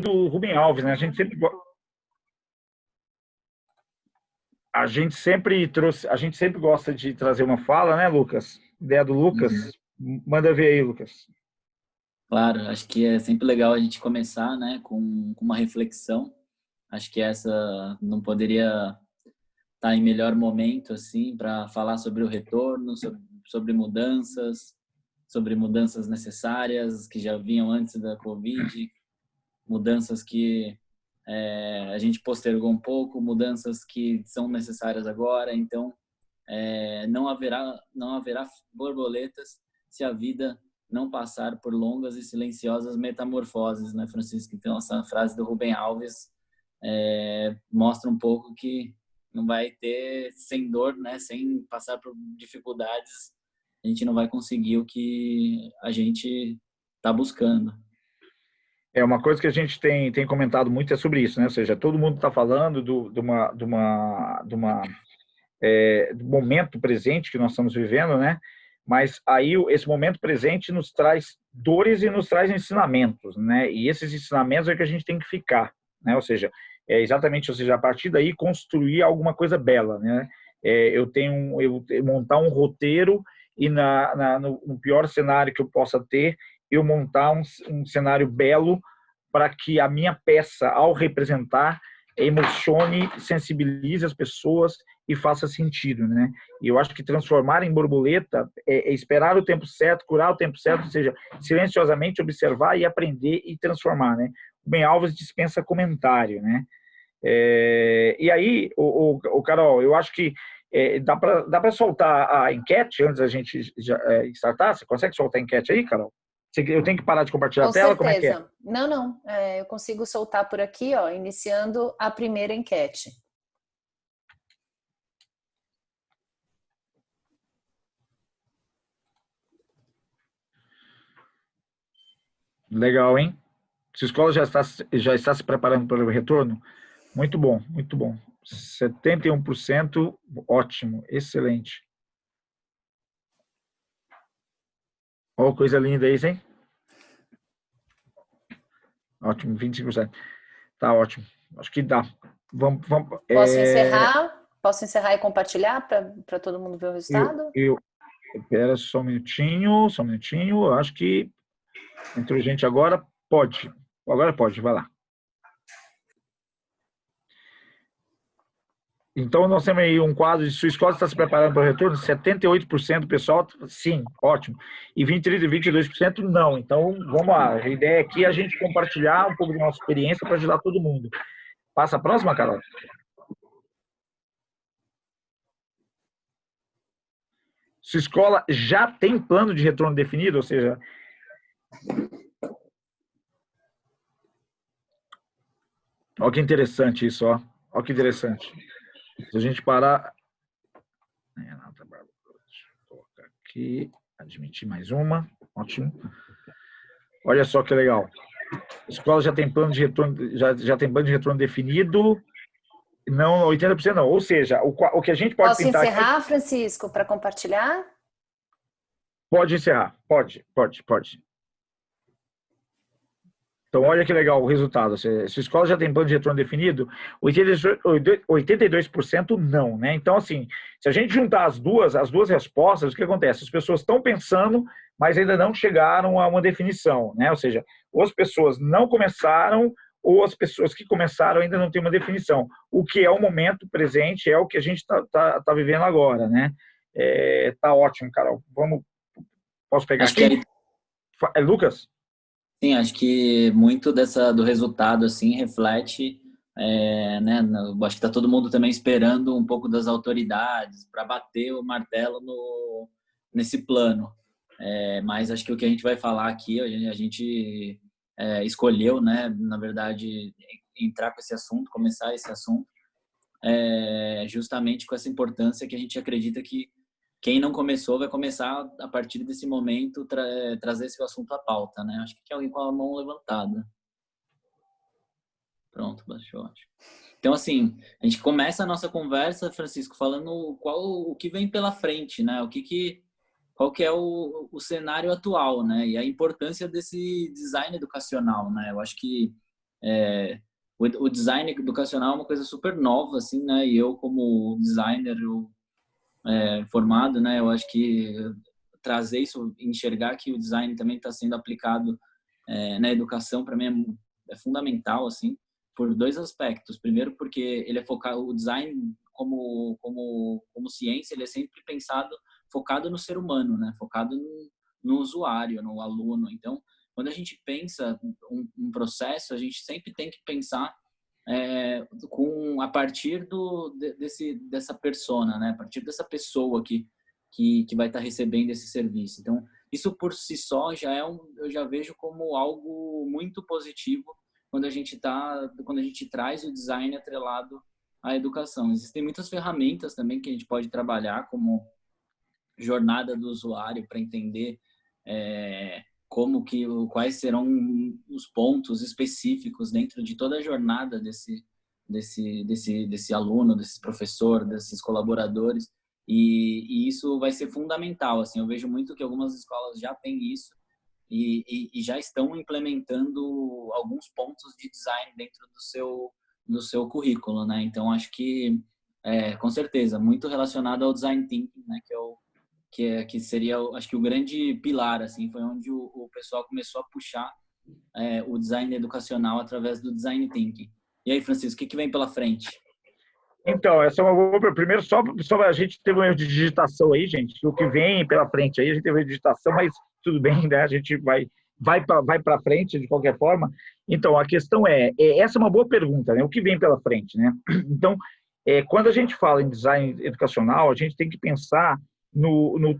do Rubem Alves, né? A gente sempre gosta de trazer uma fala, né, Lucas? Ideia do Lucas. Manda ver aí, Lucas. Claro, acho que é sempre legal a gente começar, né, com uma reflexão. Acho que essa não poderia estar em melhor momento assim para falar sobre o retorno, sobre mudanças necessárias que já vinham antes da Covid, mudanças que a gente postergou um pouco, mudanças que são necessárias agora. Então, não haverá borboletas se a vida não passar por longas e silenciosas metamorfoses, né, Francisco? Então, essa frase do Rubem Alves mostra um pouco que não vai ter, sem dor, né, sem passar por dificuldades, a gente não vai conseguir o que a gente está buscando. É uma coisa que a gente tem comentado muito é sobre isso, né? Ou seja, todo mundo está falando do momento presente que nós estamos vivendo, né? Mas aí esse momento presente nos traz dores e nos traz ensinamentos, né? E esses ensinamentos é que a gente tem que ficar, né? Ou seja, a partir daí construir alguma coisa bela, né? Eu montar um roteiro e no pior cenário que eu possa ter, eu montar um cenário belo para que a minha peça, ao representar, emocione, sensibilize as pessoas e faça sentido, né? E eu acho que transformar em borboleta é esperar o tempo certo, curar o tempo certo, ou seja, silenciosamente observar e aprender e transformar, né? O Ben Alves dispensa comentário, né? E aí, o Carol, eu acho que dá para soltar a enquete antes da gente startar? Você consegue soltar a enquete aí, Carol? Eu tenho que parar de compartilhar a Com tela? Como é que é? certeza. Não. Eu consigo soltar por aqui, ó, iniciando a primeira enquete. Legal, hein? Se a escola já está se preparando para o retorno, muito bom, muito bom. 71%, ótimo, excelente. Olha que coisa linda isso, hein? Ótimo, 25%. Tá ótimo. Acho que dá. Vamos, Posso encerrar e compartilhar para todo mundo ver o resultado? Espera só um minutinho. Eu acho que entrou gente agora. Pode. Agora pode, vai lá. Então, nós temos aí um quadro de sua escola está se preparando para o retorno, 78% do pessoal, sim, ótimo. E 22% não. Então, vamos lá. A ideia aqui é a gente compartilhar um pouco da nossa experiência para ajudar todo mundo. Passa a próxima, Carol. Sua escola já tem plano de retorno definido, ou seja... Olha que interessante isso, ó. Olha que interessante. Se a gente parar... Deixa eu colocar aqui, admitir mais uma, ótimo. Olha só que legal. A escola já tem plano de retorno, já tem plano de retorno definido, não 80% não. Ou seja, o que a gente pode Posso pintar encerrar, aqui, Francisco, para compartilhar? pode encerrar, pode. Então, olha que legal o resultado. Se a escola já tem plano de retorno definido, 82% não, né? Então, assim, se a gente juntar as duas respostas, o que acontece? As pessoas estão pensando, mas ainda não chegaram a uma definição, né? Ou seja, ou as pessoas não começaram, ou as pessoas que começaram ainda não têm uma definição. O que é o momento presente, é o que a gente tá vivendo agora, né? Tá ótimo, Carol. Posso pegar Acho aqui? que Lucas? sim, acho que muito do resultado assim reflete, né? Acho que está todo mundo também esperando um pouco das autoridades para bater o martelo nesse plano. Mas acho que o que a gente vai falar aqui, a gente escolheu, né? Na verdade, entrar com esse assunto, começar esse assunto, justamente com essa importância que a gente acredita que quem não começou vai começar a partir desse momento trazer esse assunto à pauta, né? Acho que tinha alguém com a mão levantada. Pronto, baixou. Então, assim, a gente começa a nossa conversa, Francisco, falando o que vem pela frente, né? Qual que é o cenário atual, né? E a importância desse design educacional, né? Eu acho que O design educacional é uma coisa super nova, assim, né? E eu, como designer formado, né? Eu acho que trazer isso, enxergar que o design também está sendo aplicado na educação, para mim é fundamental, assim, por dois aspectos. Primeiro, porque ele é focado, o design como ciência, ele é sempre pensado focado no ser humano, né? Focado no usuário, no aluno. Então, quando a gente pensa um processo, a gente sempre tem que pensar a partir dessa persona, né? A partir dessa pessoa que vai estar recebendo esse serviço. Então, isso por si só eu já vejo como algo muito positivo quando a gente traz o design atrelado à educação. Existem muitas ferramentas também que a gente pode trabalhar, como jornada do usuário, para entender quais serão os pontos específicos dentro de toda a jornada desse aluno, desse professor, desses colaboradores. E isso vai ser fundamental. Assim, eu vejo muito que algumas escolas já têm isso e já estão implementando alguns pontos de design dentro do seu currículo, né? Então, acho que, com certeza, muito relacionado ao design thinking, né? Que seria, acho que o grande pilar, assim, foi onde o pessoal começou a puxar o design educacional através do design thinking. E aí, Francisco, o que vem pela frente? Então, essa é uma boa. Primeiro, só a gente teve um erro de digitação aí, gente. O que vem pela frente aí, a gente teve um erro de digitação, mas tudo bem, né? A gente vai para frente de qualquer forma. Então, a questão essa é uma boa pergunta, né? O que vem pela frente, né? Então, quando a gente fala em design educacional, a gente tem que pensar do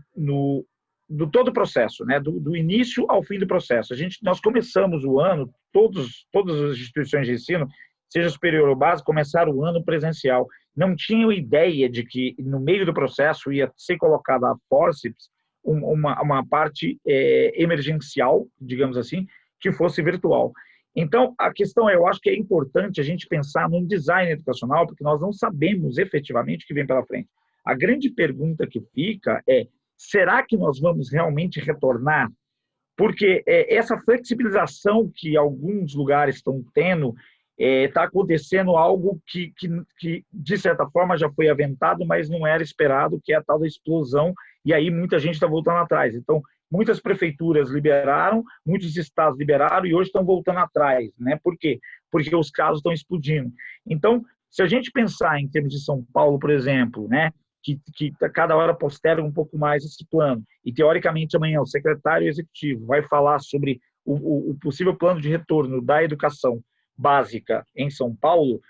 todo o processo, né? Do início ao fim do processo. Nós começamos o ano, todas as instituições de ensino, seja superior ou básico, começaram o ano presencial. Não tinham ideia de que no meio do processo ia ser colocada a forceps uma parte emergencial, digamos assim, que fosse virtual. Então, a questão eu acho que é importante a gente pensar num design educacional, porque nós não sabemos efetivamente o que vem pela frente. A grande pergunta que fica será que nós vamos realmente retornar? Porque essa flexibilização que alguns lugares estão tendo, está acontecendo algo que, de certa forma, já foi aventado, mas não era esperado, que é a tal da explosão, e aí muita gente está voltando atrás. Então, muitas prefeituras liberaram, muitos estados liberaram, e hoje estão voltando atrás, né? Por quê? Porque os casos estão explodindo. Então, se a gente pensar em termos de São Paulo, por exemplo, né? Que cada hora posterga um pouco mais esse plano, e teoricamente amanhã o secretário executivo vai falar sobre o possível plano de retorno da educação básica em São Paulo,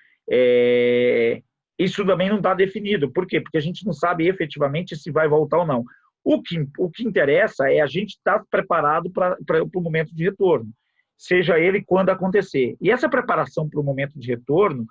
isso também não está definido. Por quê? Porque a gente não sabe efetivamente se vai voltar ou não. O que interessa é a gente estar preparado para o momento de retorno, seja ele quando acontecer. E essa preparação para o momento de retorno,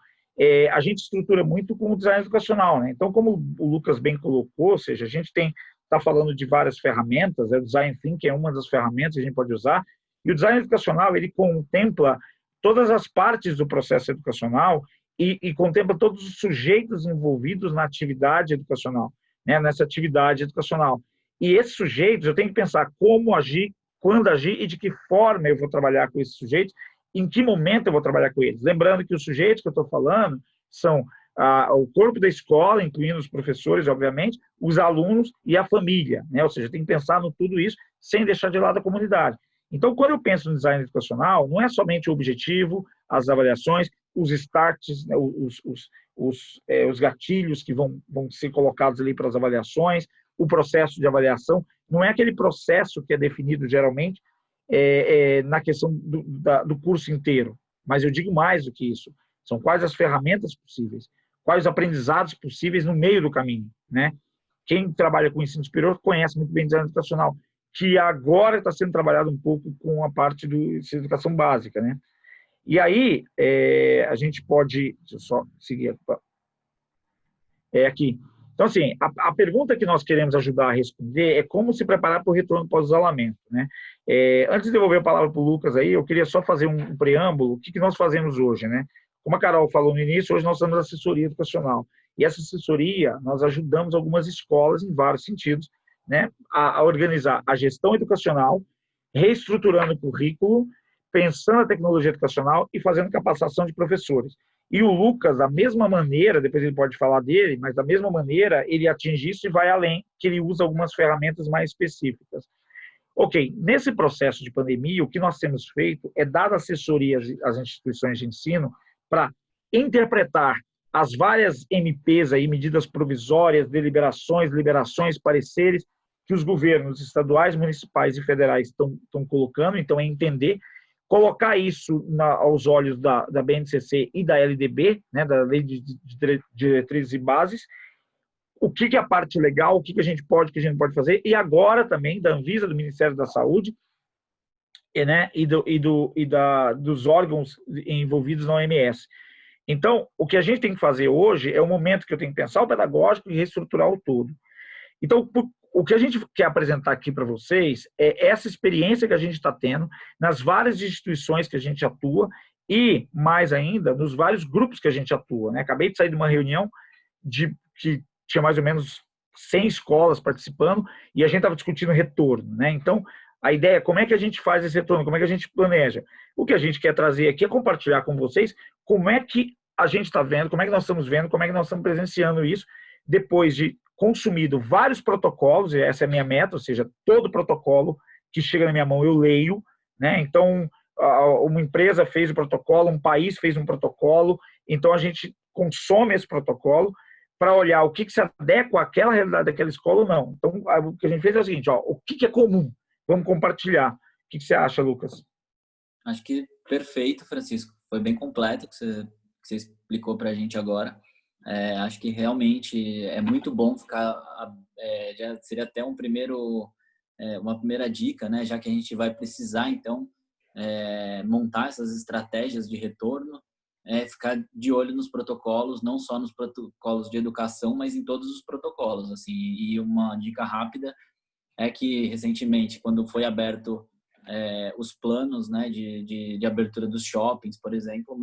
a gente estrutura muito com o design educacional, né? Então, como o Lucas bem colocou, ou seja, a gente está falando de várias ferramentas, o Design Thinking é uma das ferramentas que a gente pode usar, e o design educacional, ele contempla todas as partes do processo educacional e contempla todos os sujeitos envolvidos na atividade educacional, né? Nessa atividade educacional. E esses sujeitos, eu tenho que pensar como agir, quando agir e de que forma eu vou trabalhar com esses sujeitos, em que momento eu vou trabalhar com eles. Lembrando que os sujeitos que eu estou falando são o corpo da escola, incluindo os professores, obviamente, os alunos e a família, né? Ou seja, tem que pensar no tudo isso sem deixar de lado a comunidade. Então, quando eu penso no design educacional, não é somente o objetivo, as avaliações, os starts, né, os gatilhos que vão ser colocados ali para as avaliações, o processo de avaliação, não é aquele processo que é definido geralmente na questão do curso inteiro, mas eu digo mais do que isso, são quais as ferramentas possíveis, quais os aprendizados possíveis no meio do caminho, né? Quem trabalha com ensino superior conhece muito bem design educacional, que agora está sendo trabalhado um pouco com a parte de educação básica, né? E aí, a gente pode... Deixa eu só seguir aqui. Então, assim, a pergunta que nós queremos ajudar a responder é como se preparar para o retorno pós-isolamento, né? Antes de devolver a palavra para o Lucas aí, eu queria só fazer um preâmbulo. O que nós fazemos hoje, né? Como a Carol falou no início, hoje nós temos assessoria educacional. E essa assessoria, nós ajudamos algumas escolas em vários sentidos, né, a organizar a gestão educacional, reestruturando o currículo, pensando a tecnologia educacional e fazendo capacitação de professores. E o Lucas, da mesma maneira, depois ele pode falar dele, mas da mesma maneira, ele atinge isso e vai além, que ele usa algumas ferramentas mais específicas. Ok, nesse processo de pandemia, o que nós temos feito é dar assessoria às instituições de ensino para interpretar as várias MPs, aí, medidas provisórias, deliberações, liberações, pareceres, que os governos estaduais, municipais e federais estão colocando, então é entender, colocar isso aos olhos da BNCC e da LDB, né, da Lei de Diretrizes e Bases, o que é a parte legal, o que a gente pode, o que a gente não pode fazer, e agora também da Anvisa, do Ministério da Saúde, né, dos órgãos envolvidos na OMS. Então, o que a gente tem que fazer hoje é o momento que eu tenho que pensar o pedagógico e reestruturar o todo. Então, o que a gente quer apresentar aqui para vocês é essa experiência que a gente está tendo nas várias instituições que a gente atua e, mais ainda, nos vários grupos que a gente atua, né? Acabei de sair de uma reunião que tinha mais ou menos 100 escolas participando e a gente estava discutindo retorno, né? Então, a ideia é como é que a gente faz esse retorno, como é que a gente planeja. O que a gente quer trazer aqui é compartilhar com vocês como é que a gente está vendo, como é que nós estamos vendo, como é que nós estamos presenciando isso, depois de consumido vários protocolos, e essa é a minha meta, ou seja, todo protocolo que chega na minha mão eu leio, né? Então, uma empresa fez o protocolo, um país fez um protocolo, então a gente consome esse protocolo para olhar o que se adequa àquela realidade daquela escola ou não. Então, o que a gente fez é o seguinte, o que é comum? Vamos compartilhar. O que você acha, Lucas? Acho que perfeito, Francisco. Foi bem completo o que você explicou para a gente agora. Acho que realmente é muito bom ficar... já seria até uma primeira dica, né? Já que a gente vai precisar, então, montar essas estratégias de retorno, ficar de olho nos protocolos, não só nos protocolos de educação, mas em todos os protocolos. Assim. E uma dica rápida é que, recentemente, quando foi aberto os planos, né, de abertura dos shoppings, por exemplo,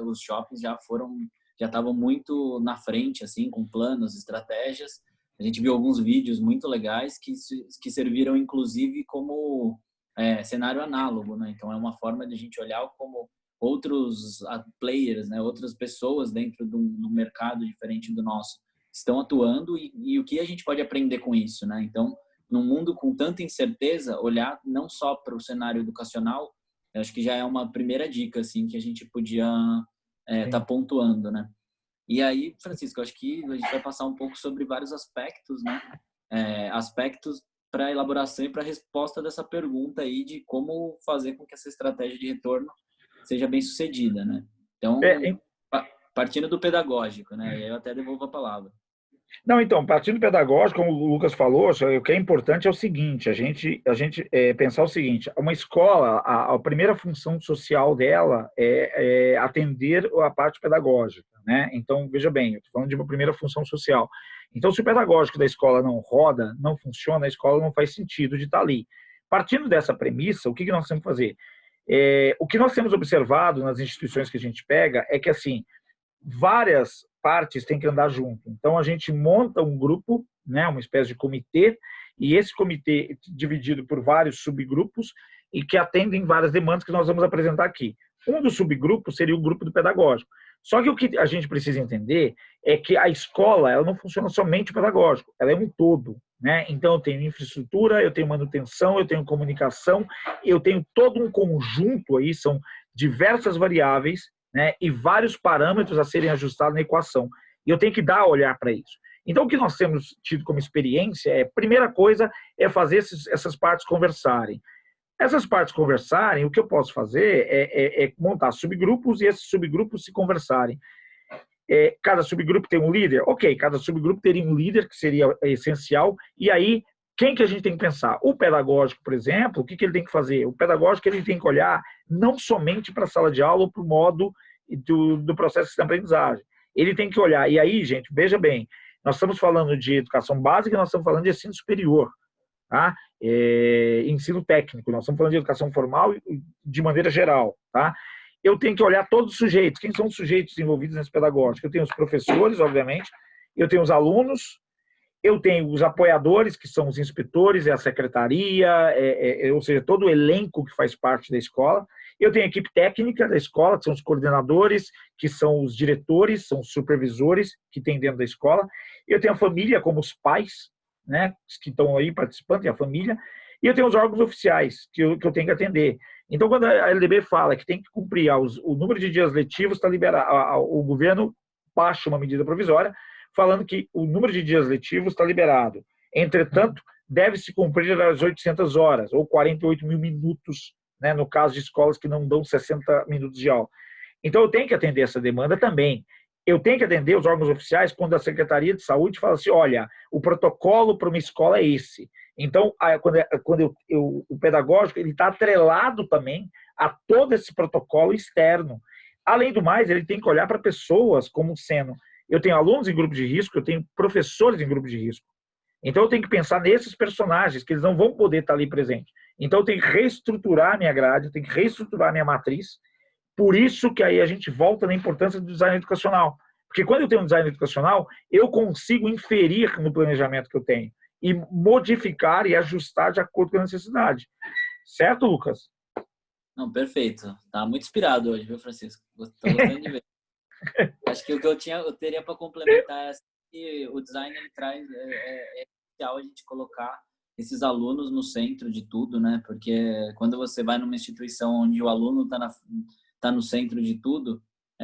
os shoppings já estavam muito na frente, assim, com planos, estratégias. A gente viu alguns vídeos muito legais que serviram, inclusive, como cenário análogo, né? Então, é uma forma de a gente olhar como outros players, né, outras pessoas dentro do mercado diferente do nosso estão atuando e o que a gente pode aprender com isso, né? Então, num mundo com tanta incerteza, olhar não só para o cenário educacional, eu acho que já é uma primeira dica, assim, que a gente podia tá pontuando, né? E aí, Francisco, eu acho que a gente vai passar um pouco sobre vários aspectos, né? Aspectos para a elaboração e para a resposta dessa pergunta aí de como fazer com que essa estratégia de retorno seja bem sucedida, né? Então, partindo do pedagógico, né? E aí eu até devolvo a palavra. Não, então, partindo do pedagógico, como o Lucas falou, o que é importante é o seguinte, a gente pensar o seguinte, uma escola, a primeira função social dela é atender a parte pedagógica, né? Então, veja bem, eu estou falando de uma primeira função social. Então, se o pedagógico da escola não roda, não funciona, a escola não faz sentido de estar ali. Partindo dessa premissa, o que nós temos que fazer? O que nós temos observado nas instituições que a gente pega é que, assim, várias partes têm que andar junto. Então, a gente monta um grupo, né, uma espécie de comitê, e esse comitê é dividido por vários subgrupos e que atendem várias demandas que nós vamos apresentar aqui. Um dos subgrupos seria o grupo do pedagógico. Só que o que a gente precisa entender é que a escola ela não funciona somente pedagógico, ela é um todo, né? Então, eu tenho infraestrutura, eu tenho manutenção, eu tenho comunicação, eu tenho todo um conjunto aí, são diversas variáveis, né, e vários parâmetros a serem ajustados na equação. E eu tenho que dar a olhar para isso. Então, o que nós temos tido como experiência primeira coisa, é fazer essas partes conversarem. Essas partes conversarem, o que eu posso fazer é montar subgrupos e esses subgrupos se conversarem. Cada subgrupo tem um líder? Ok, cada subgrupo teria um líder, que seria essencial, e aí, quem que a gente tem que pensar? O pedagógico, por exemplo, o que ele tem que fazer? O pedagógico ele tem que olhar não somente para a sala de aula ou para o modo do processo de aprendizagem. Ele tem que olhar, e aí, gente, veja bem, nós estamos falando de educação básica e nós estamos falando de ensino superior, tá? Ensino técnico, nós estamos falando de educação formal de maneira geral, tá? Eu tenho que olhar todos os sujeitos. Quem são os sujeitos envolvidos nesse pedagógico? Eu tenho os professores, obviamente, eu tenho os alunos, Eu tenho os apoiadores, que são os inspetores, a secretaria, ou seja, todo o elenco que faz parte da escola. Eu tenho a equipe técnica da escola, que são os coordenadores, que são os diretores, são os supervisores que tem dentro da escola. Eu tenho a família, como os pais, né, que estão aí participando, tem a família. E eu tenho os órgãos oficiais que eu tenho que atender. Então, quando a LDB fala que tem que cumprir o número de dias letivos, está liberado, o governo baixa uma medida provisória falando que o número de dias letivos está liberado. Entretanto, deve-se cumprir as 800 horas, ou 48 mil minutos, né, no caso de escolas que não dão 60 minutos de aula. Então, eu tenho que atender essa demanda também. Eu tenho que atender os órgãos oficiais quando a Secretaria de Saúde fala assim, olha, o protocolo para uma escola é esse. Então, quando o pedagógico ele está atrelado também a todo esse protocolo externo. Além do mais, ele tem que olhar para pessoas como sendo... Eu tenho alunos em grupo de risco, eu tenho professores em grupo de risco. Então, eu tenho que pensar nesses personagens, que eles não vão poder estar ali presentes. Então, eu tenho que reestruturar a minha grade, eu tenho que reestruturar a minha matriz. Por isso que aí a gente volta na importância do design educacional. Porque quando eu tenho um design educacional, eu consigo inferir no planejamento que eu tenho e modificar e ajustar de acordo com a necessidade. Certo, Lucas? Não, perfeito. Tá muito inspirado hoje, viu, Francisco? Tô gostando de ver. Acho que o que eu teria para complementar é que o design ele traz é essencial a gente colocar esses alunos no centro de tudo, né? Porque quando você vai numa instituição onde o aluno tá no centro de tudo,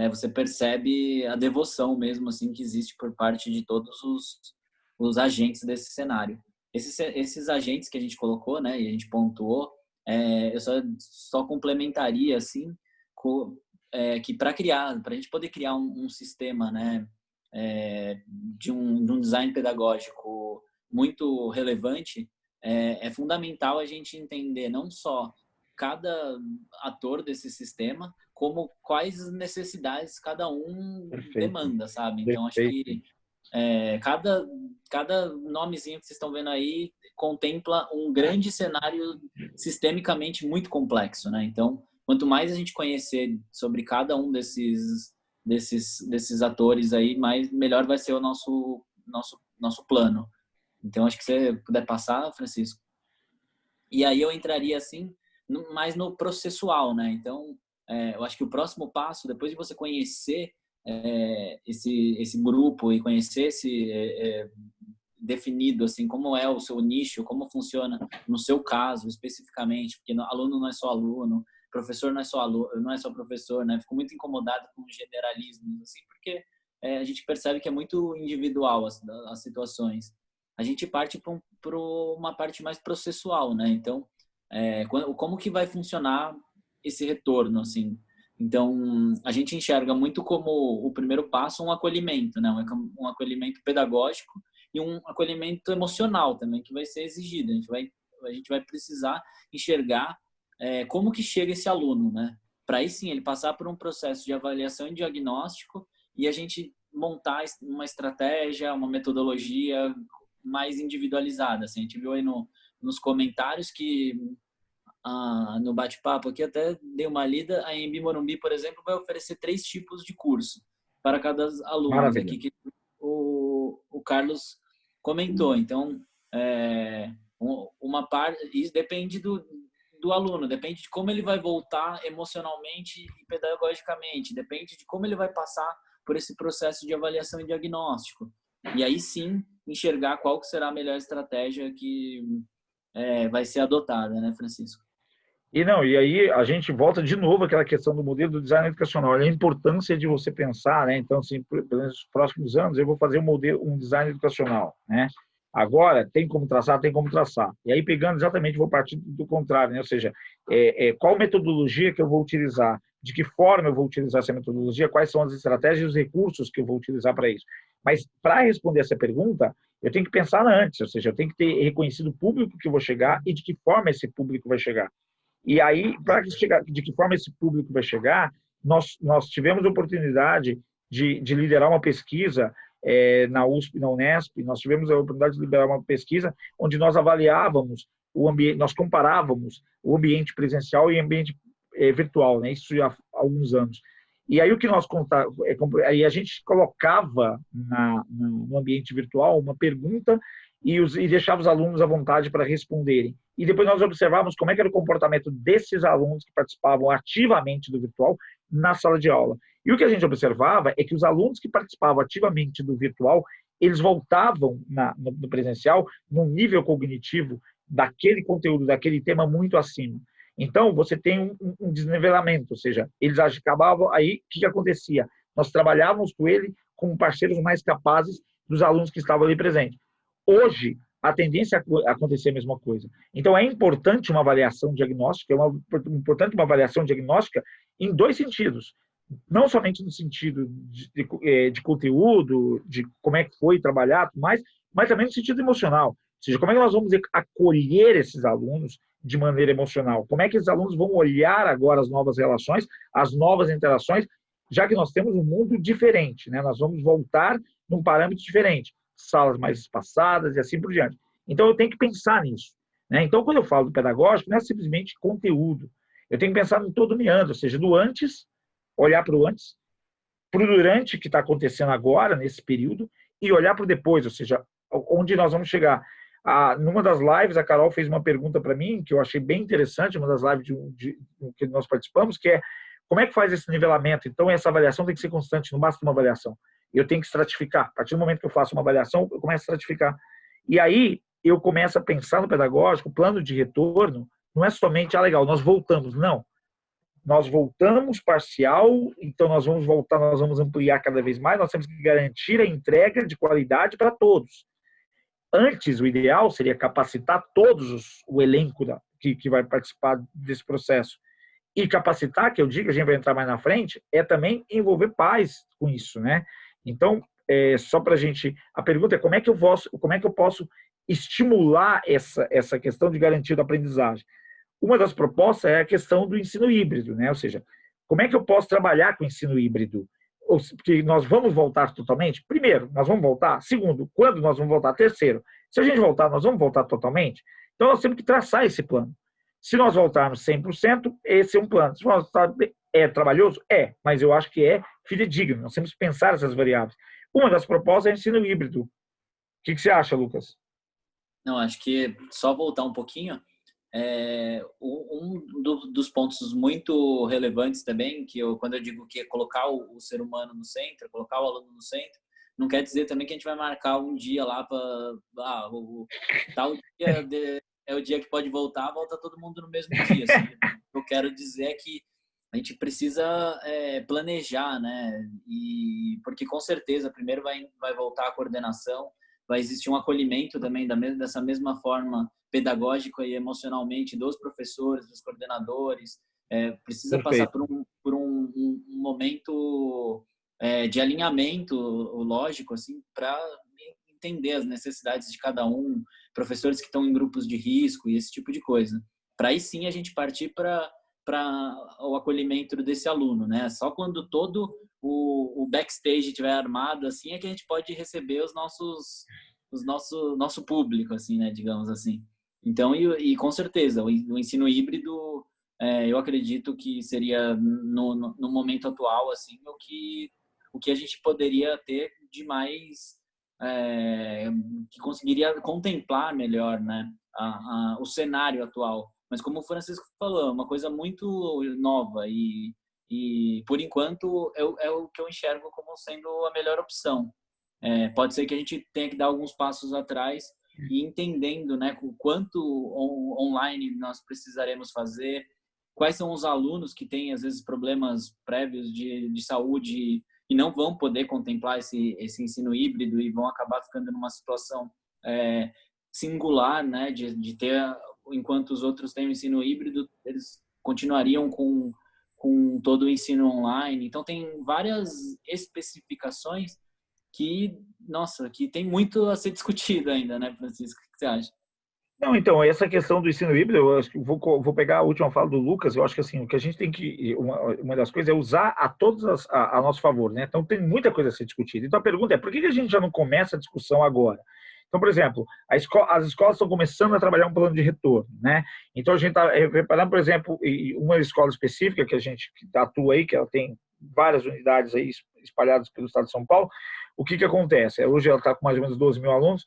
você percebe a devoção mesmo assim que existe por parte de todos os agentes desse cenário. Esses agentes que a gente colocou, né? E a gente pontuou, eu só complementaria assim que para a gente poder criar um sistema, né, de um design pedagógico muito relevante, é fundamental a gente entender não só cada ator desse sistema, como quais necessidades cada um demanda, sabe? Então, acho que cada nomezinho que vocês estão vendo aí contempla um grande cenário sistemicamente muito complexo, né? Então, quanto mais a gente conhecer sobre cada um desses atores aí, melhor vai ser o nosso plano. Então, acho que você puder passar, Francisco. E aí eu entraria, assim, mais no processual, né? Então, eu acho que o próximo passo, depois de você conhecer esse grupo e conhecer definido, assim, como é o seu nicho, como funciona no seu caso, especificamente, porque aluno não é só aluno, professor não é só aluno, não é só professor, né? Fico muito incomodado com generalismos, assim, porque a gente percebe que é muito individual as situações. A gente parte para uma parte mais processual, né? Então, como que vai funcionar esse retorno, assim? Então, a gente enxerga muito como o primeiro passo um acolhimento, né? Um acolhimento pedagógico e um acolhimento emocional também, que vai ser exigido. A gente vai precisar enxergar como que chega esse aluno, né? Para aí sim ele passar por um processo de avaliação e diagnóstico e a gente montar uma estratégia, uma metodologia mais individualizada. Assim, a gente viu aí nos comentários que no bate-papo aqui até dei uma lida, a Anhembi Morumbi, por exemplo, vai oferecer 3 tipos de curso para cada aluno. Maravilha. Aqui que o Carlos comentou. Então, uma parte, isso depende do aluno, depende de como ele vai voltar emocionalmente e pedagogicamente, depende de como ele vai passar por esse processo de avaliação e diagnóstico. E aí sim, enxergar qual que será a melhor estratégia que vai ser adotada, né, Francisco? E aí a gente volta de novo àquela questão do modelo do design educacional, a importância de você pensar, né? Então, assim, nos próximos anos eu vou fazer um design educacional, né? Agora, tem como traçar? Tem como traçar. E aí, pegando exatamente, vou partir do contrário, né? Ou seja, qual metodologia que eu vou utilizar? De que forma eu vou utilizar essa metodologia? Quais são as estratégias e os recursos que eu vou utilizar para isso? Mas, para responder essa pergunta, eu tenho que pensar antes, ou seja, eu tenho que ter reconhecido o público que eu vou chegar e de que forma esse público vai chegar. E aí, para chegar, de que forma esse público vai chegar, nós tivemos a oportunidade de liderar uma pesquisa na USP, na Unesp, nós tivemos a oportunidade de liderar uma pesquisa onde nós avaliávamos o ambiente, nós comparávamos o ambiente presencial e o ambiente virtual, né? Isso já há alguns anos. E aí o que nós aí a gente colocava no ambiente virtual uma pergunta e deixava os alunos à vontade para responderem. E depois nós observávamos como é que era o comportamento desses alunos que participavam ativamente do virtual na sala de aula. E o que a gente observava é que os alunos que participavam ativamente do virtual, eles voltavam no presencial num nível cognitivo daquele conteúdo, daquele tema muito acima. Então, você tem um desnivelamento, ou seja, eles acabavam, aí o que acontecia? Nós trabalhávamos com ele como parceiros mais capazes dos alunos que estavam ali presentes. Hoje, a tendência é acontecer a mesma coisa. Então, é importante uma avaliação diagnóstica, importante uma avaliação diagnóstica em dois sentidos. Não somente no sentido de conteúdo, de como é que foi trabalhado, mas também no sentido emocional. Ou seja, como é que nós vamos acolher esses alunos de maneira emocional? Como é que esses alunos vão olhar agora as novas relações, as novas interações, já que nós temos um mundo diferente, né? Nós vamos voltar num parâmetro diferente, salas mais espaçadas e assim por diante. Então, eu tenho que pensar nisso, né? Então, quando eu falo do pedagógico, não é simplesmente conteúdo. Eu tenho que pensar no todo meandro, ou seja, do antes, olhar para o antes, para o durante que está acontecendo agora, nesse período, e olhar para o depois, ou seja, onde nós vamos chegar. Numa das lives, a Carol fez uma pergunta para mim, que eu achei bem interessante, uma das lives que nós participamos, que é como é que faz esse nivelamento? Então, essa avaliação tem que ser constante, não basta uma avaliação. Eu tenho que estratificar. A partir do momento que eu faço uma avaliação, eu começo a estratificar. E aí, eu começo a pensar no pedagógico, o plano de retorno não é somente, legal, nós voltamos. Não. Nós voltamos parcial, então nós vamos voltar, nós vamos ampliar cada vez mais, nós temos que garantir a entrega de qualidade para todos. Antes, o ideal seria capacitar o elenco que vai participar desse processo. E capacitar, que eu digo, a gente vai entrar mais na frente, é também envolver pais com isso, né? Então, só para a gente... A pergunta é como é que eu posso estimular essa questão de garantia da aprendizagem? Uma das propostas é a questão do ensino híbrido, né? Ou seja, como é que eu posso trabalhar com o ensino híbrido? Porque nós vamos voltar totalmente? Primeiro, nós vamos voltar? Segundo, quando nós vamos voltar? Terceiro, se a gente voltar, nós vamos voltar totalmente? Então, nós temos que traçar esse plano. Se nós voltarmos 100%, esse é um plano. Se nós é trabalhoso? É, mas eu acho que é fidedigno. Nós temos que pensar essas variáveis. Uma das propostas é o ensino híbrido. O que você acha, Lucas? Não, acho que só voltar um pouquinho, dos pontos muito relevantes também, quando eu digo que é colocar o ser humano no centro, colocar o aluno no centro, não quer dizer também que a gente vai marcar um dia lá para tal dia é o dia que pode voltar, volta todo mundo no mesmo dia. Assim. O que eu quero dizer é que a gente precisa planejar, né? Porque com certeza primeiro vai voltar a coordenação, vai existir um acolhimento também dessa mesma forma pedagógica e emocionalmente dos professores, dos coordenadores. Precisa Perfeito. passar por um momento de alinhamento lógico, assim, para entender as necessidades de cada um, professores que estão em grupos de risco e esse tipo de coisa. Para aí sim a gente partir para o acolhimento desse aluno, né? Só quando todo o backstage estiver armado, assim, é que a gente pode receber nosso público, assim, né? Digamos assim. Então, e com certeza, o ensino híbrido, eu acredito que seria, no momento atual, assim, o que a gente poderia ter de mais, que conseguiria contemplar melhor, né, o cenário atual. Mas como o Francisco falou, é uma coisa muito nova e por enquanto, é o que eu enxergo como sendo a melhor opção. Pode ser que a gente tenha que dar alguns passos atrás e entendendo, né, o quanto online nós precisaremos fazer, quais são os alunos que têm, às vezes, problemas prévios de saúde e não vão poder contemplar esse ensino híbrido e vão acabar ficando numa situação singular, né, de ter, enquanto os outros têm o ensino híbrido, eles continuariam com todo o ensino online. Então, tem várias especificações que tem muito a ser discutido ainda, né, Francisco? O que você acha? Não, então, essa questão do ensino híbrido, eu acho que vou pegar a última fala do Lucas, eu acho que assim, o que a gente tem que, uma das coisas é usar a nosso favor, né? Então, tem muita coisa a ser discutida. Então, a pergunta é, por que a gente já não começa a discussão agora? Então, por exemplo, as escolas estão começando a trabalhar um plano de retorno, né? Então, a gente está preparando, por exemplo, uma escola específica que a gente atua aí, que ela tem várias unidades aí espalhadas pelo estado de São Paulo. O que acontece? Hoje ela está com mais ou menos 12 mil alunos.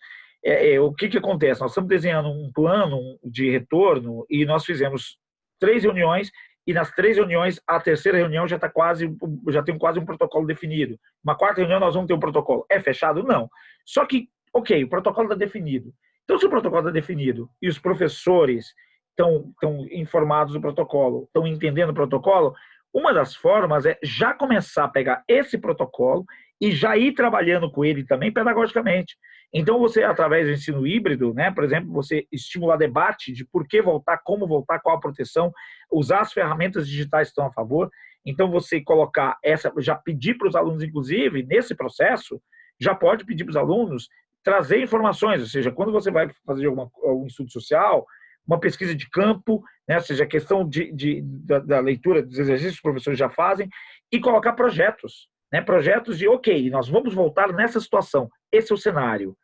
O que acontece? Nós estamos desenhando um plano de retorno e nós fizemos 3 reuniões, e nas 3 reuniões, a terceira reunião já tem quase um protocolo definido. Uma quarta reunião nós vamos ter um protocolo. É fechado? Não. Só que, ok, o protocolo está definido. Então, se o protocolo está definido e os professores estão informados do protocolo, estão entendendo o protocolo, uma das formas é já começar a pegar esse protocolo e já ir trabalhando com ele também pedagogicamente. Então, você, através do ensino híbrido, né, por exemplo, você estimular debate de por que voltar, como voltar, qual a proteção, usar as ferramentas digitais que estão a favor. Então, você colocar já pedir para os alunos, inclusive, nesse processo, já pode pedir para os alunos trazer informações, ou seja, quando você vai fazer algum estudo social, uma pesquisa de campo, né, ou seja, a questão da leitura dos exercícios que os professores já fazem, e colocar projetos, né, projetos de, ok, nós vamos voltar nessa situação, esse é o cenário.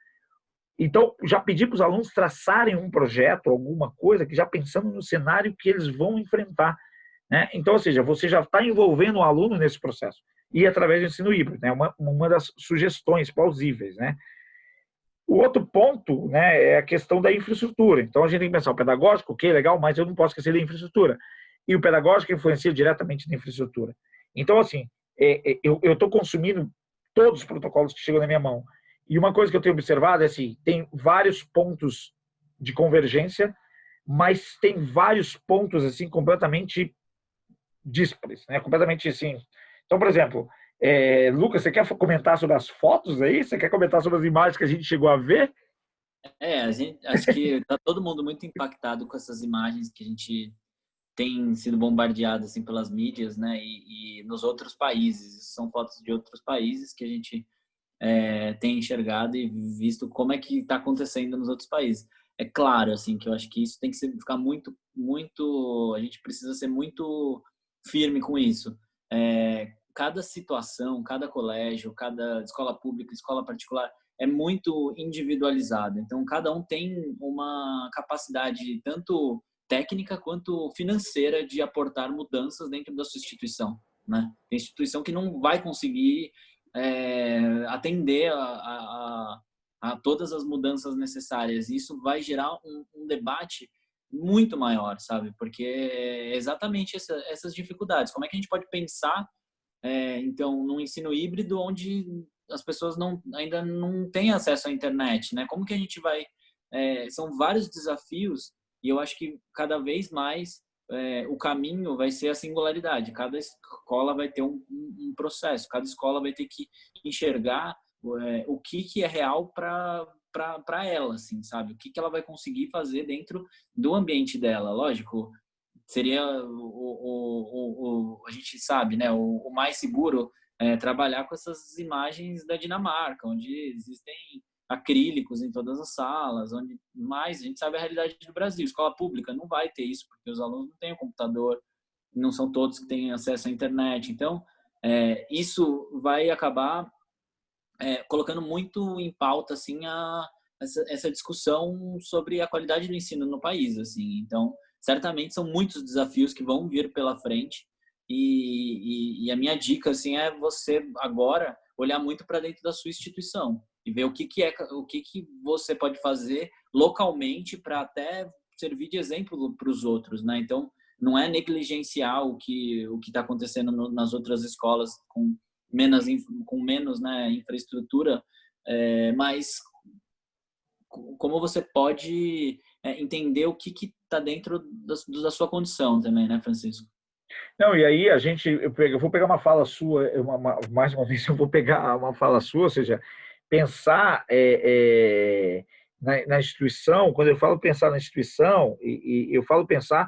Então, já pedir para os alunos traçarem um projeto, alguma coisa, que já pensando no cenário que eles vão enfrentar, né? Então, ou seja, você já está envolvendo o aluno nesse processo, e através do ensino híbrido, né, uma das sugestões plausíveis, né? O outro ponto, né, é a questão da infraestrutura. Então, a gente tem que pensar o pedagógico, ok, legal, mas eu não posso esquecer da infraestrutura. E o pedagógico influencia diretamente na infraestrutura. Então, assim, eu estou consumindo todos os protocolos que chegam na minha mão. E uma coisa que eu tenho observado é assim, tem vários pontos de convergência, mas tem vários pontos assim completamente díspares, né? Completamente assim. Então, por exemplo, Lucas, você quer comentar sobre as fotos aí? Você quer comentar sobre as imagens que a gente chegou a ver? Acho que está todo mundo muito impactado com essas imagens que a gente tem sido bombardeado assim pelas mídias, né? E nos outros países, são fotos de outros países que a gente tem enxergado e visto como é que está acontecendo nos outros países. É claro, assim, que eu acho que isso tem que ficar muito, a gente precisa ser muito firme com isso. Cada situação, cada colégio, cada escola pública, escola particular é muito individualizado. Então, cada um tem uma capacidade tanto técnica quanto financeira de aportar mudanças dentro da sua instituição, né? Tem instituição que não vai conseguir atender a todas as mudanças necessárias. Isso vai gerar um debate muito maior, sabe? Porque é exatamente essas dificuldades. Como é que a gente pode pensar, então, num ensino híbrido onde as pessoas ainda não têm acesso à internet, né? Como que a gente vai... são vários desafios e eu acho que cada vez mais o caminho vai ser a singularidade. Cada escola vai ter um processo, cada escola vai ter que enxergar o que é real para ela, assim, sabe? O que ela vai conseguir fazer dentro do ambiente dela. Lógico, seria a gente sabe, né? O mais seguro é trabalhar com essas imagens da Dinamarca, onde existem acrílicos em todas as salas, onde mais a gente sabe a realidade do Brasil. Escola pública não vai ter isso, porque os alunos não têm o computador, não são todos que têm acesso à internet. Então, isso vai acabar colocando muito em pauta assim essa discussão sobre a qualidade do ensino no país, assim. Então, certamente são muitos desafios que vão vir pela frente e a minha dica assim é você agora olhar muito para dentro da sua instituição e ver o que você pode fazer localmente para até servir de exemplo para os outros, né? Então, não é negligenciar o que está acontecendo nas outras escolas com menos, né, infraestrutura, mas como você pode entender o que está dentro da sua condição também, né, Francisco? Não, e aí eu vou pegar uma fala sua, mais uma vez eu vou pegar uma fala sua, ou seja, pensar na instituição. Quando eu falo pensar na instituição, eu falo pensar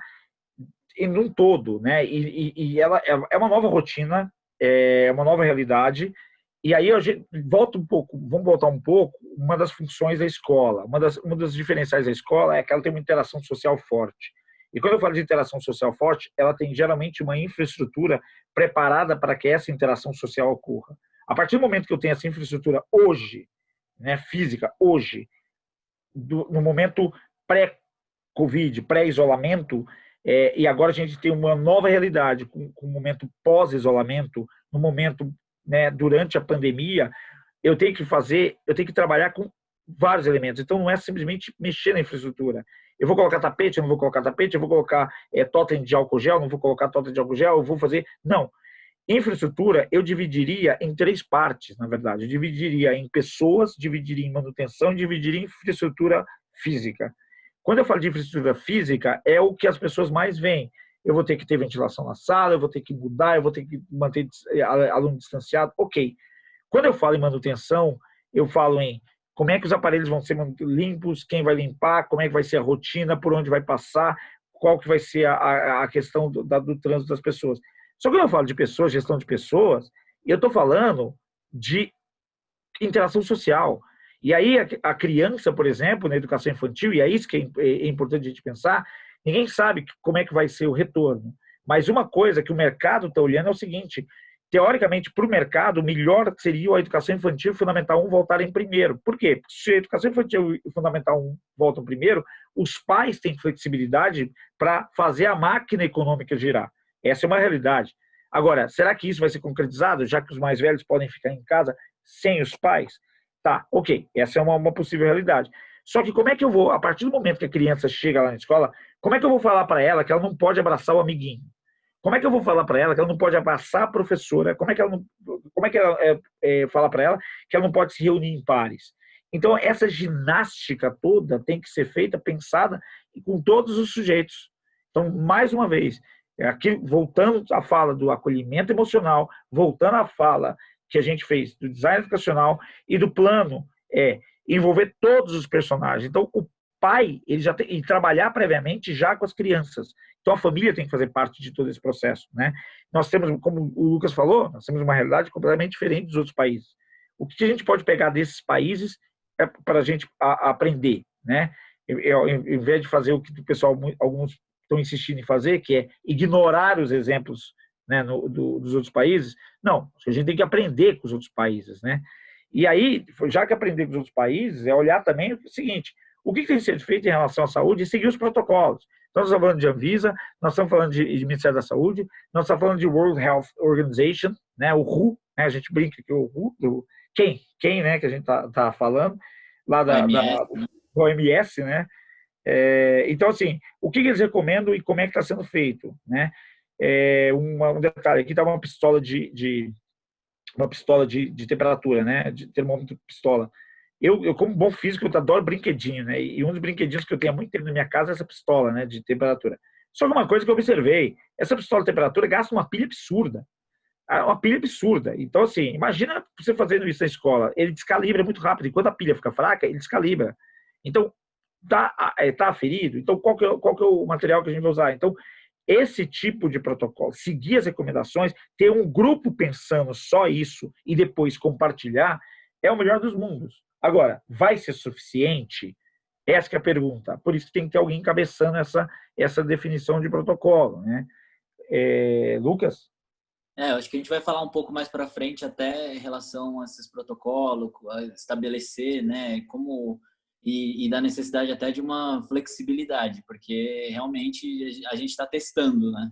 em um todo, né? E ela é uma nova rotina, é uma nova realidade. E aí a gente vamos voltar um pouco. Uma das funções da escola, uma das diferenciais da escola é que ela tem uma interação social forte. E quando eu falo de interação social forte, ela tem geralmente uma infraestrutura preparada para que essa interação social ocorra. A partir do momento que eu tenho essa infraestrutura hoje, né, física, hoje, no momento pré-Covid, pré-isolamento, e agora a gente tem uma nova realidade, com o momento pós-isolamento, no momento, né, durante a pandemia, eu tenho que trabalhar com vários elementos. Então, não é simplesmente mexer na infraestrutura. Eu vou colocar tapete, eu não vou colocar tapete, eu vou colocar totem de álcool gel, não vou colocar totem de álcool gel, eu vou fazer... Não. Infraestrutura, eu dividiria em 3 partes, na verdade. Eu dividiria em pessoas, dividiria em manutenção e dividiria em infraestrutura física. Quando eu falo de infraestrutura física, é o que as pessoas mais veem. Eu vou ter que ter ventilação na sala, eu vou ter que mudar, eu vou ter que manter aluno distanciado. Ok. Quando eu falo em manutenção, eu falo em como é que os aparelhos vão ser limpos, quem vai limpar, como é que vai ser a rotina, por onde vai passar, qual que vai ser a questão do trânsito das pessoas. Só que quando eu falo de pessoas, gestão de pessoas, eu estou falando de interação social. E aí a criança, por exemplo, na educação infantil, e é isso que é importante a gente pensar, ninguém sabe como é que vai ser o retorno. Mas uma coisa que o mercado está olhando é o seguinte: teoricamente, para o mercado, o melhor seria a educação infantil e fundamental 1 voltarem primeiro. Por quê? Porque se a educação infantil e fundamental 1 voltam primeiro, os pais têm flexibilidade para fazer a máquina econômica girar. Essa é uma realidade. Agora, será que isso vai ser concretizado, já que os mais velhos podem ficar em casa sem os pais? Tá, ok, essa é uma possível realidade. Só que como é que eu vou, a partir do momento que a criança chega lá na escola, como é que eu vou falar para ela que ela não pode abraçar o amiguinho? Como é que eu vou falar para ela que ela não pode abraçar a professora? Como é que ela falar para ela que ela não pode se reunir em pares? Então, essa ginástica toda tem que ser feita, pensada com todos os sujeitos. Então, mais uma vez, aqui voltando à fala do acolhimento emocional, voltando à fala que a gente fez do design educacional e do plano envolver todos os personagens. Então, o pai ele já tem, e trabalhar previamente já com as crianças. Então, a família tem que fazer parte de todo esse processo, né? Nós temos, como o Lucas falou, nós temos uma realidade completamente diferente dos outros países. O que a gente pode pegar desses países para a gente aprender, né? Em vez de fazer o que o pessoal, alguns estão insistindo em fazer, que é ignorar os exemplos, né, dos outros países, não, a gente tem que aprender com os outros países, né? E aí, já que aprender com os outros países, é olhar também o seguinte: o que tem que ser feito em relação à saúde e seguir os protocolos. Então, nós estamos falando de Anvisa, nós estamos falando de Ministério da Saúde, nós estamos falando de World Health Organization, né, o WHO, né, a gente brinca que o WHO, quem, né, que a gente está falando, lá do OMS, né? Então, assim, o que eles recomendam e como é que está sendo feito, né? Um detalhe, aqui está uma pistola de temperatura, né? De termômetro pistola. Eu, como bom físico, eu adoro brinquedinho, né? E um dos brinquedinhos que eu tenho há muito tempo na minha casa é essa pistola, né? De temperatura. Só que uma coisa que eu observei, essa pistola de temperatura gasta uma pilha absurda. Uma pilha absurda. Então, assim, imagina você fazendo isso na escola. Ele descalibra muito rápido. E quando a pilha fica fraca, ele descalibra. Então, tá aferido. Então, qual que é o material que a gente vai usar? Então, esse tipo de protocolo, seguir as recomendações, ter um grupo pensando só isso e depois compartilhar, é o melhor dos mundos. Agora, vai ser suficiente? Essa que é a pergunta. Por isso tem que ter alguém encabeçando essa definição de protocolo, né? Lucas? Eu acho que a gente vai falar um pouco mais para frente até em relação a esses protocolos, a estabelecer, né, como e da necessidade até de uma flexibilidade, porque realmente a gente está testando, né?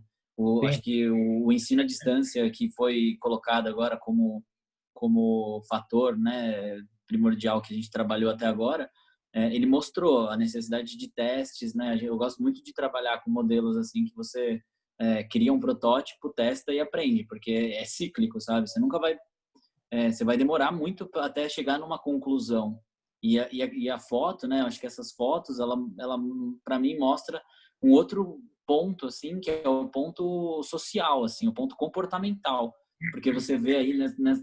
Acho que o ensino à distância que foi colocado agora como fator, né, primordial que a gente trabalhou até agora, ele mostrou a necessidade de testes, né? Eu gosto muito de trabalhar com modelos assim que você cria um protótipo, testa e aprende, porque é cíclico, sabe? Você nunca vai, você vai demorar muito até chegar numa conclusão. E a foto, né? Acho que essas fotos, ela para mim mostra um outro ponto, assim, que é o ponto social, assim, o ponto comportamental, porque você vê aí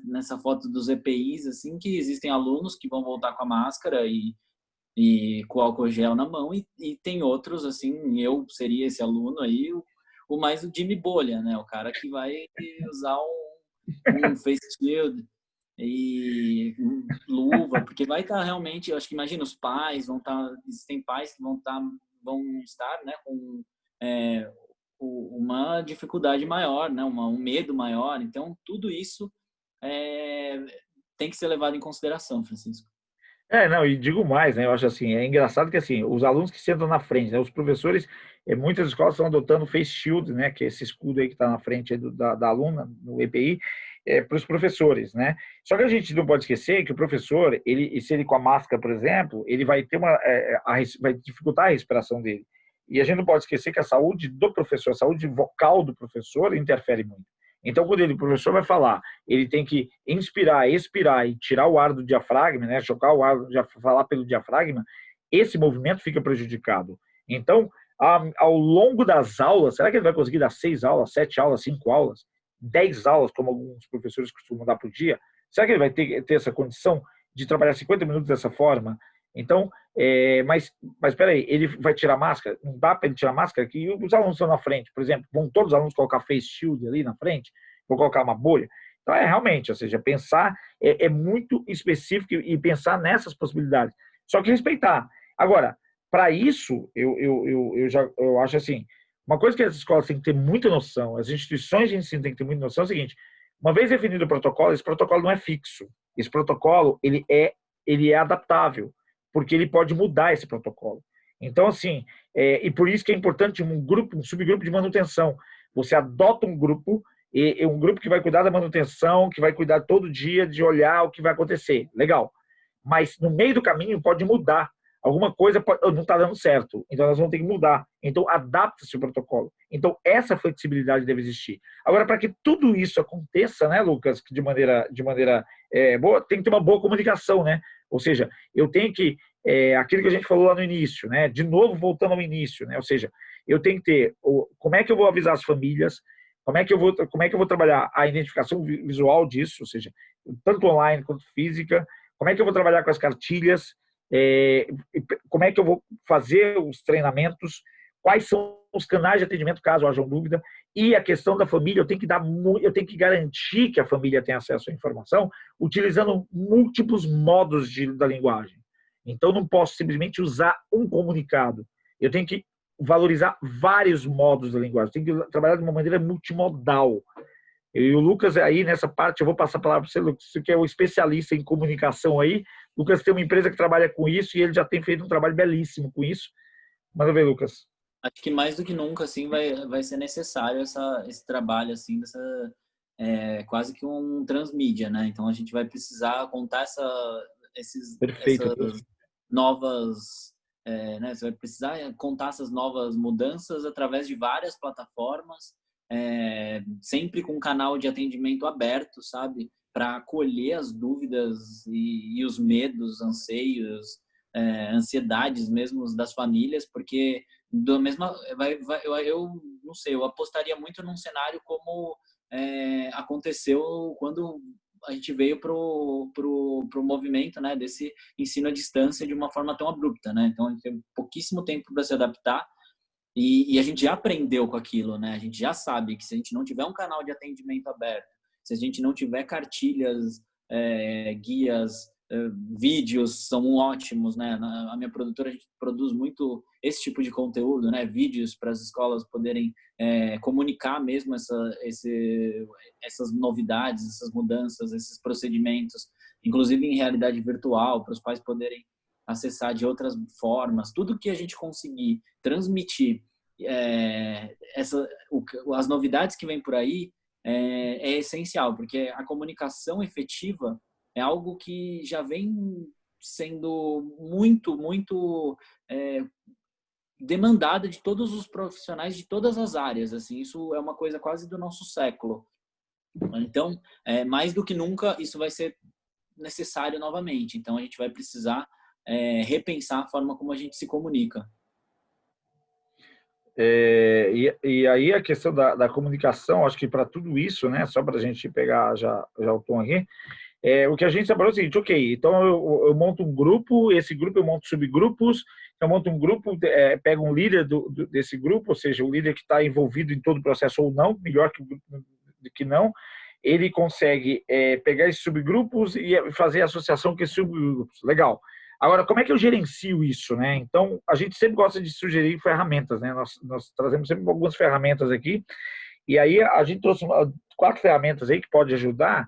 nessa foto dos EPIs, assim, que existem alunos que vão voltar com a máscara e com álcool gel na mão e tem outros, assim, eu seria esse aluno aí, o mais o Jimmy Bolha, né? O cara que vai usar um face shield e luva, porque vai estar realmente, eu acho que imagina, os pais vão estar, existem pais que vão estar, né, com uma dificuldade maior, né, um medo maior, então tudo isso tem que ser levado em consideração, Francisco. Não, e digo mais, né? Eu acho assim, é engraçado que assim, os alunos que sentam na frente, né, os professores, muitas escolas estão adotando o face shield, né? Que é esse escudo aí que está na frente aí da aluna, no EPI. para os professores, né? Só que a gente não pode esquecer que o professor, se ele com a máscara, por exemplo, ele vai ter vai dificultar a respiração dele. E a gente não pode esquecer que a saúde do professor, a saúde vocal do professor interfere muito. Então, quando o professor vai falar, ele tem que inspirar, expirar e tirar o ar do diafragma, né? Chocar o ar, falar pelo diafragma, esse movimento fica prejudicado. Então, ao longo das aulas, será que ele vai conseguir dar 6 aulas, 7 aulas, 5 aulas, 10 aulas, como alguns professores costumam dar por dia? Será que ele vai ter essa condição de trabalhar 50 minutos dessa forma? Então, mas peraí, ele vai tirar máscara? Não dá para ele tirar máscara? Que os alunos estão na frente, por exemplo, vão todos os alunos colocar face shield ali na frente? Vou colocar uma bolha? Então, realmente, ou seja, pensar é muito específico e pensar nessas possibilidades. Só que respeitar. Agora, para isso, eu acho assim, uma coisa que as escolas têm que ter muita noção, as instituições de ensino têm que ter muita noção é o seguinte: uma vez definido o protocolo, esse protocolo não é fixo. Esse protocolo, ele é adaptável, porque ele pode mudar esse protocolo. Então, assim, e por isso que é importante um subgrupo de manutenção. Você adota um grupo que vai cuidar da manutenção, que vai cuidar todo dia de olhar o que vai acontecer. Legal. Mas no meio do caminho pode mudar. Alguma coisa não está dando certo, então nós vamos ter que mudar. Então, adapta-se o protocolo. Então, essa flexibilidade deve existir. Agora, para que tudo isso aconteça, né, Lucas, de maneira boa, tem que ter uma boa comunicação, né? Ou seja, eu tenho que, aquilo que a gente falou lá no início, né? De novo, voltando ao início, né? Ou seja, eu tenho que ter, como é que eu vou avisar as famílias, como é que eu vou trabalhar a identificação visual disso, ou seja, tanto online quanto física, como é que eu vou trabalhar com as cartilhas, como é que eu vou fazer os treinamentos, quais são os canais de atendimento caso haja dúvida, e a questão da família, eu tenho que garantir que a família tenha acesso à informação utilizando múltiplos modos da linguagem. Então, não posso simplesmente usar um comunicado, eu tenho que valorizar vários modos da linguagem, eu tenho que trabalhar de uma maneira multimodal. E o Lucas, aí nessa parte, eu vou passar a palavra para você, Lucas, você que é o especialista em comunicação aí. Lucas tem uma empresa que trabalha com isso e ele já tem feito um trabalho belíssimo com isso. Manda ver, Lucas. Acho que mais do que nunca, assim, vai ser necessário esse trabalho, assim, quase que um transmídia, né? Então, a gente vai precisar contar essas novas... né? Você vai precisar contar essas novas mudanças através de várias plataformas, sempre com um canal de atendimento aberto, sabe? Para acolher as dúvidas e os medos, anseios, ansiedades mesmo das famílias, porque eu não sei, eu apostaria muito num cenário como aconteceu quando a gente veio pro movimento, né, desse ensino à distância de uma forma tão abrupta, né? Então a gente teve pouquíssimo tempo para se adaptar. E a gente já aprendeu com aquilo, né? A gente já sabe que se a gente não tiver um canal de atendimento aberto, se a gente não tiver cartilhas, guias, vídeos são ótimos, né? A minha produtora, a gente produz muito esse tipo de conteúdo, né? Vídeos para as escolas poderem comunicar mesmo essas novidades, essas mudanças, esses procedimentos, inclusive em realidade virtual, para os pais poderem acessar de outras formas. Tudo que a gente conseguir transmitir as novidades que vêm por aí é essencial, porque a comunicação efetiva é algo que já vem sendo muito, muito demandada de todos os profissionais de todas as áreas. Assim, isso é uma coisa quase do nosso século. Então, mais do que nunca, isso vai ser necessário novamente. Então, a gente vai precisar repensar a forma como a gente se comunica. E aí a questão da comunicação, acho que para tudo isso, né, só para a gente pegar já o tom aqui, o que a gente separou é o seguinte: ok, então eu monto um grupo, esse grupo eu monto subgrupos, eu monto um grupo, pego um líder desse grupo, ou seja, o líder que está envolvido em todo o processo ou não, melhor que não, ele consegue pegar esses subgrupos e fazer associação com esses subgrupos. Legal. Agora, como é que eu gerencio isso, né? Então, a gente sempre gosta de sugerir ferramentas, né? Nós trazemos sempre algumas ferramentas aqui, e aí a gente trouxe 4 ferramentas aí que pode ajudar,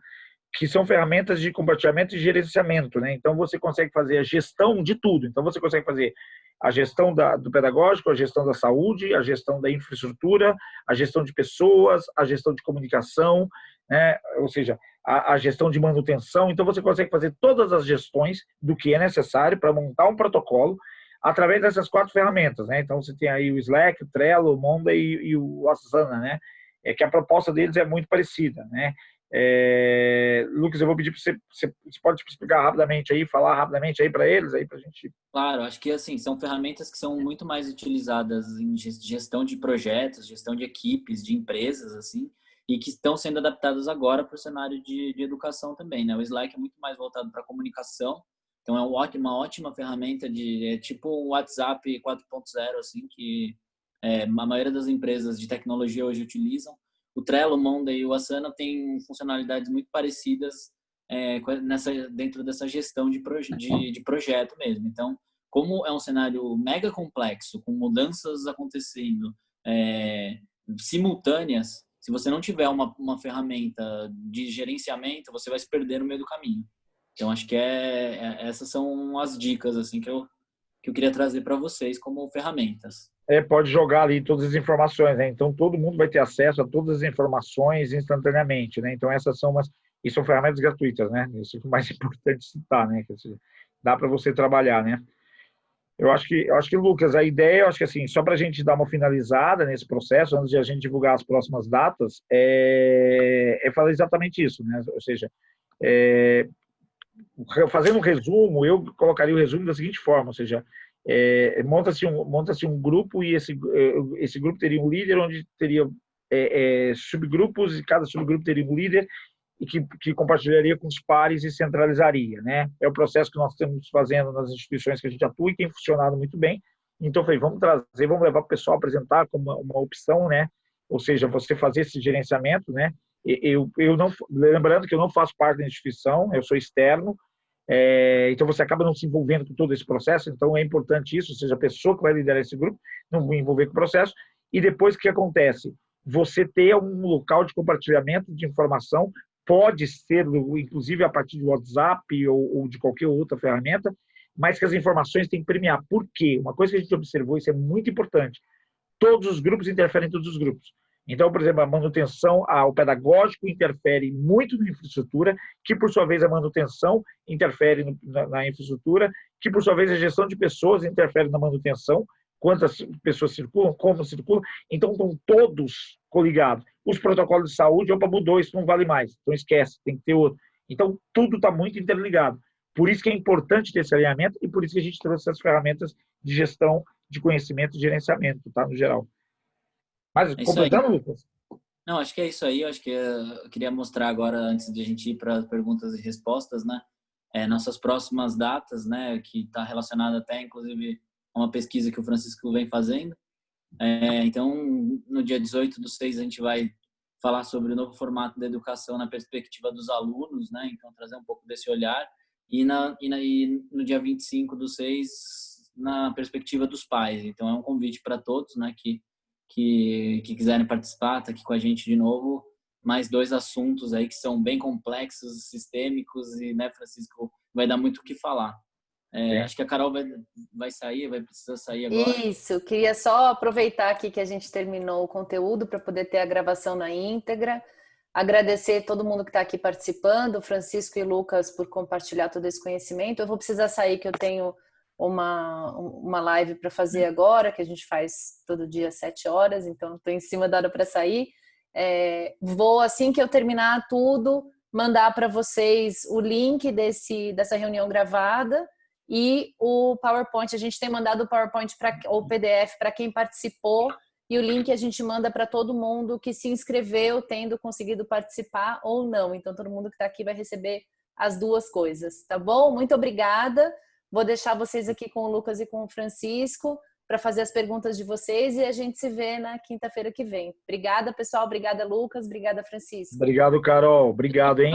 que são ferramentas de compartilhamento e gerenciamento, né? Então, você consegue fazer a gestão de tudo. Então, você consegue fazer a gestão do pedagógico, a gestão da saúde, a gestão da infraestrutura, a gestão de pessoas, a gestão de comunicação, né? Ou seja, a gestão de manutenção. Então, você consegue fazer todas as gestões do que é necessário para montar um protocolo através dessas 4 ferramentas, né? Então, você tem aí o Slack, o Trello, o Monday e o Asana, né? É que a proposta deles é muito parecida, né? Lucas, eu vou pedir para você pode explicar rapidamente aí, falar rapidamente aí para eles, aí para a gente... Claro, acho que assim, são ferramentas que são muito mais utilizadas em gestão de projetos, gestão de equipes, de empresas, assim, e que estão sendo adaptadas agora para o cenário de educação também, né? O Slack é muito mais voltado para comunicação, então é uma ótima ferramenta é tipo o WhatsApp 4.0, assim, que a maioria das empresas de tecnologia hoje utilizam. O Trello, o Monday e o Asana têm funcionalidades muito parecidas dentro dessa gestão de projeto mesmo. Então, como é um cenário mega complexo, com mudanças acontecendo simultâneas, se você não tiver uma ferramenta de gerenciamento, você vai se perder no meio do caminho. Então, acho que essas são as dicas assim que eu queria trazer para vocês como ferramentas. Pode jogar ali todas as informações, né? Então, todo mundo vai ter acesso a todas as informações instantaneamente, né? Então, e são ferramentas gratuitas, né? Isso é o mais importante citar, né? Que dá para você trabalhar, né? Eu acho que, Lucas, a ideia, eu acho que assim, só para a gente dar uma finalizada nesse processo, antes de a gente divulgar as próximas datas, é falar exatamente isso, né? Ou seja, fazendo um resumo, eu colocaria o resumo da seguinte forma, ou seja, monta-se um grupo e esse grupo teria um líder, onde teria subgrupos, e cada subgrupo teria um líder e que compartilharia com os pares e centralizaria, né? É o processo que nós estamos fazendo nas instituições que a gente atua e tem funcionado muito bem. Então, falei, vamos levar o pessoal a apresentar como uma opção, né? Ou seja, você fazer esse gerenciamento, né? Eu não, lembrando que eu não faço parte da instituição, eu sou externo, então você acaba não se envolvendo com todo esse processo, então é importante isso, ou seja, a pessoa que vai liderar esse grupo não vai envolver com o processo, e depois o que acontece? Você ter um local de compartilhamento de informação, pode ser, inclusive, a partir do WhatsApp ou de qualquer outra ferramenta, mas que as informações têm que premiar. Por quê? Uma coisa que a gente observou, isso é muito importante, todos os grupos interferem em todos os grupos. Então, por exemplo, a manutenção, o pedagógico interfere muito na infraestrutura, que por sua vez a manutenção interfere na infraestrutura, que por sua vez a gestão de pessoas interfere na manutenção, quantas pessoas circulam, como circulam, então estão todos coligados. Os protocolos de saúde, mudou, isso não vale mais, então esquece, tem que ter outro. Então, tudo está muito interligado. Por isso que é importante ter esse alinhamento e por isso que a gente trouxe essas ferramentas de gestão de conhecimento e gerenciamento, tá, no geral. Mas, completando, Lucas? Não, acho que é isso aí. Acho que eu queria mostrar agora, antes de a gente ir para perguntas e respostas, né? Nossas próximas datas, né? Que está relacionada até, inclusive, a uma pesquisa que o Francisco vem fazendo. Então, no dia 18/6, a gente vai falar sobre o novo formato da educação na perspectiva dos alunos, né? Então, trazer um pouco desse olhar. E no dia 25/6, na perspectiva dos pais. Então, é um convite para todos, né? Que quiserem participar, tá aqui com a gente de novo. Mais 2 assuntos aí que são bem complexos, sistêmicos e, né, Francisco, vai dar muito o que falar. Acho que a Carol vai sair, vai precisar sair agora. Isso, queria só aproveitar aqui que a gente terminou o conteúdo para poder ter a gravação na íntegra. Agradecer todo mundo que está aqui participando, Francisco e Lucas, por compartilhar todo esse conhecimento. Eu vou precisar sair, que eu tenho uma live para fazer agora, que a gente faz todo dia às 7 horas, então estou em cima da hora para sair. Vou, assim que eu terminar tudo, mandar para vocês o link dessa reunião gravada e o PowerPoint. A gente tem mandado o PowerPoint ou PDF para quem participou, e o link a gente manda para todo mundo que se inscreveu, tendo conseguido participar ou não. Então, todo mundo que está aqui vai receber as duas coisas, tá bom? Muito obrigada. Vou deixar vocês aqui com o Lucas e com o Francisco para fazer as perguntas de vocês e a gente se vê na quinta-feira que vem. Obrigada, pessoal. Obrigada, Lucas. Obrigada, Francisco. Obrigado, Carol. Obrigado, hein?